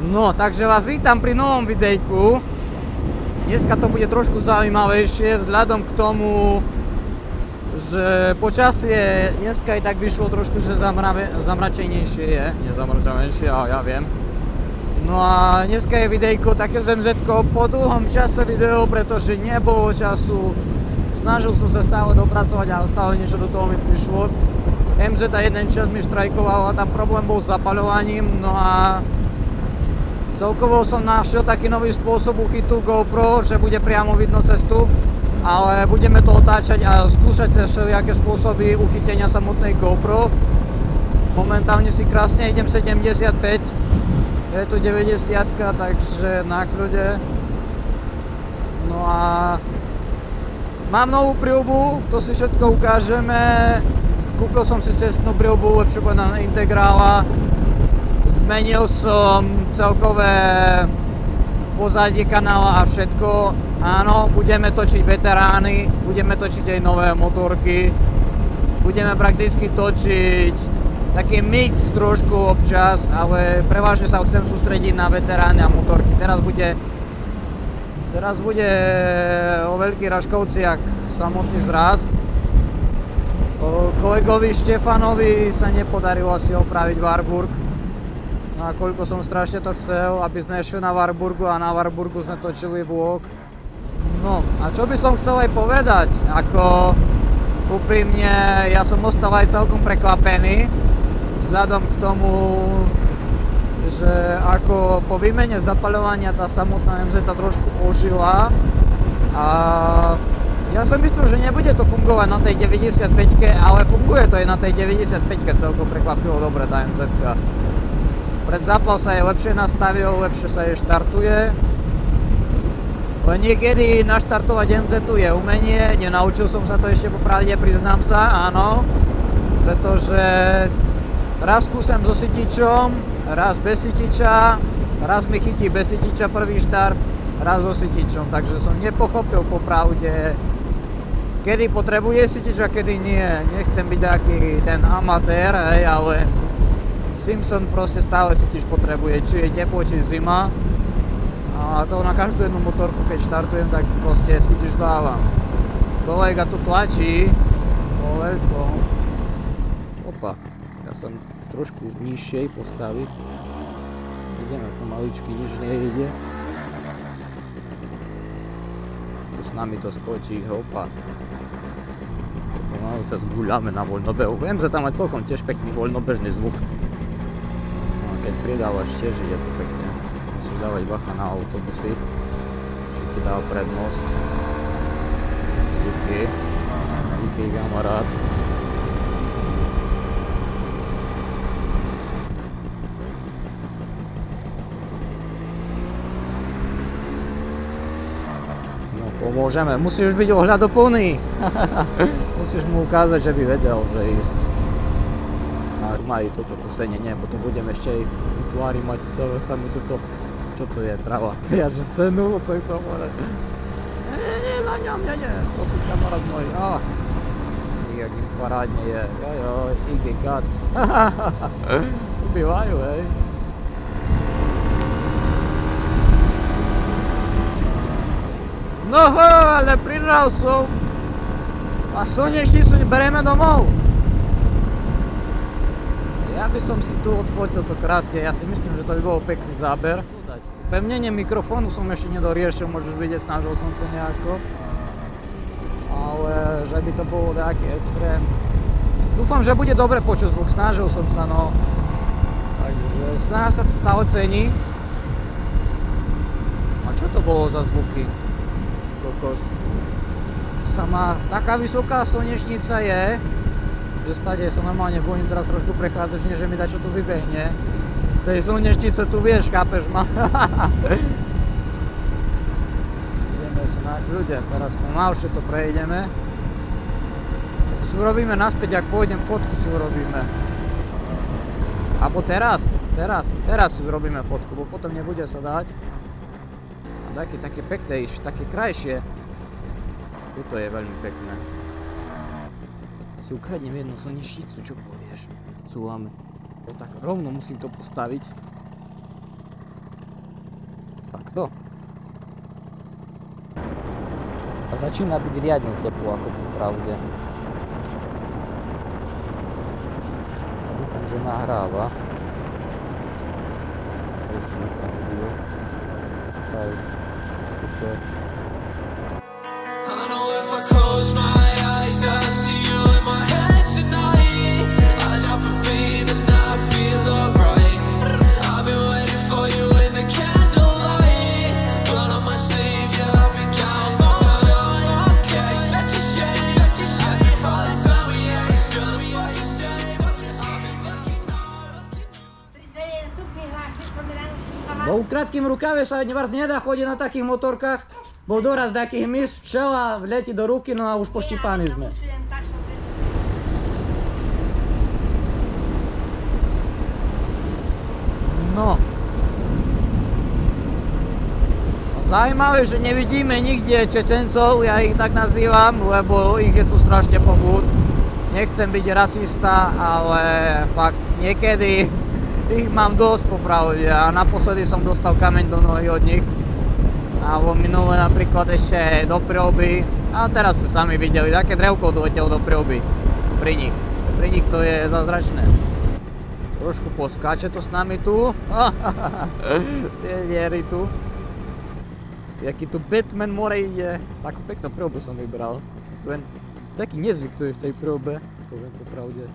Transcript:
No, takže vás vítam pri novom videjku. Dneska to bude trošku zaujímavejšie vzhľadom k tomu, že počasie dneska i tak vyšlo trošku, že zamračenejšie je. Nie zamračenejšie, ale ja viem. No a dneska je videjko také z MZ-ko po dlhom čase video, pretože nebolo času. Snažil som sa stále dopracovať, ale stále niečo do toho mi prišlo. MZ jeden čas mi štrajkoval a tam problém bol s zapaľovaním, no a celkovo som našiel taký nový spôsob uchytu GoPro, že bude priamo vidno cestu, ale budeme to otáčať a skúšať všelijaké spôsoby uchytenia samotnej GoPro. Momentálne si krásne idem 75, je tu 90, takže na kľude. No a mám novú prilbu, to si všetko ukážeme. Kúpil som si cestnú prilbu, lepšie povedané Integrála. Zmenil som celkové pozadie kanála a všetko. Áno, budeme točiť veterány, budeme točiť aj nové motorky. Budeme prakticky točiť taký mix trošku občas, ale prevažne sa chcem sústrediť na veterány a motorky. Teraz bude o Veľkých Raškovciach samotný zraz. Kolegovi Štefanovi sa nepodarilo asi opraviť Warburg. No a koľko som strašne to chcel, aby sme šli na Warburgu a na Warburgu sme točili vlog. No a čo by som chcel aj povedať, ako úprimne ja som ostal aj celkom prekvapený vzhľadom k tomu, že ako po výmene zapaľovania tá samotná MZ trošku ožila a ja som myslel, že nebude to fungovať na tej 95-ke, ale funguje to aj na tej 95-ke, celkom prekvapilo dobre tá MZ-ka. Predzapal sa jej lepšie nastavil, lepšie sa jej štartuje. Ale niekedy naštartovať MZ-tu je umenie, nenaučil som sa to ešte popravde, priznám sa, áno. Pretože raz skúsem so sytičom, raz bez sytiča, raz mi chytí bez sytiča prvý štart, raz so sytičom, takže som nepochopil popravde, kedy potrebuje sytič a kedy nie. Nechcem byť taký ten amatér, hej, ale Simpson proste stále sytič potrebuje, či je teplo, či zima. A to na každú jednu motorku, keď štartujem, tak proste sytič dávam. Kolega tu tlačí o veľkom. Opa, ja som trošku nižšej postaviť. Idem ako maličky, nič nejde. Tu s nami to skočí, hopa. Pomalu sa zguľame na voľnobehu. Viem, že tam aj celkom tiež pekný voľnobežný zvuk. No a keď pridávaš tiež, ide to pekne. Musíš dávať bacha na autobusy. Či ti dá prednosť. Díky kamarát. Pomôžeme, musíš byť ohľadoplný. Musíš mu ukázať, že by vedel, že ísť. A majú toto kusenie, nie, potom budem ešte aj v tvári mať celé sa mi toto, čo to je, trava. Ja že senu, to je to more. Nie, na ňom, nie, to si kamarát môj, jak im parádne je, jojoj, IG Kac. Ubývajú, hej. Noho, ale pridal som. A slnečnicu bereme domov. Ja by som si tu odfotil to krásne, ja si myslím, že to by bol pekný záber. Pevnenie mikrofónu som ešte nedoriešil, môžeš vidieť, snažil som sa nejako. Ale že by to bolo taký extrém. Dúfam, že bude dobre počuť zvuk, snažil som sa, no. Takže snaha sa to stále cení. A čo to bolo za zvuky? Sama taká vysoká slnečnica je, že stade sa normálne bojím teraz trošku prechádzať, nie že mi dačo tu vybehne. Tej slnečnice tu vieš, chápeš ma. Ideme sa na ľudia, teraz pomalšie to prejdeme. Si urobíme naspäť, ak pôjdem, fotku si urobíme. Abo teraz si urobíme fotku, bo potom nebude sa dať. Také pekné, také krajšie. Tuto je veľmi pekné. Si ukradnem jednu slnečnicu, čo povieš? Súlame. Tak rovno musím to postaviť. Takto. A začína byť riadne teplo, ako po pravde. Dúfam, že nahráva. Aj, super. I know if I close my eyes, I see you in my head tonight. I drop a beat and I feel alright. I've been waiting for you in the candlelight. Blood on my sleeve, yeah, I've been counting the time. Okay, such a shame, such a shame. After all the time we ain't still what you say. I've been looking up. Bo u krátkým rukave sa nedá chodiť na takých motorkách. Bol doraz takých mis, včela vletí do ruky, no a už poštípaní sme. No. Zajímavé, že nevidíme nikde Čečencov, ja ich tak nazývam, lebo ich je tu strašne pobud. Nechcem byť rasista, ale fakt niekedy ich mám dosť popravde a naposledy som dostal kameň do nohy od nich. Alebo minule napríklad ešte do Prioby. A teraz ste sami videli, také drevko doletelo do Prioby. Pri nich. Pri nich to je zázračné. Trošku poskáče to s nami tu. Tie diery tu. Jaký tu Batman more ide. Takú peknú Priobu som vybral. Len taký nezvyk tu je v tej Priobe. Poviem po pravde.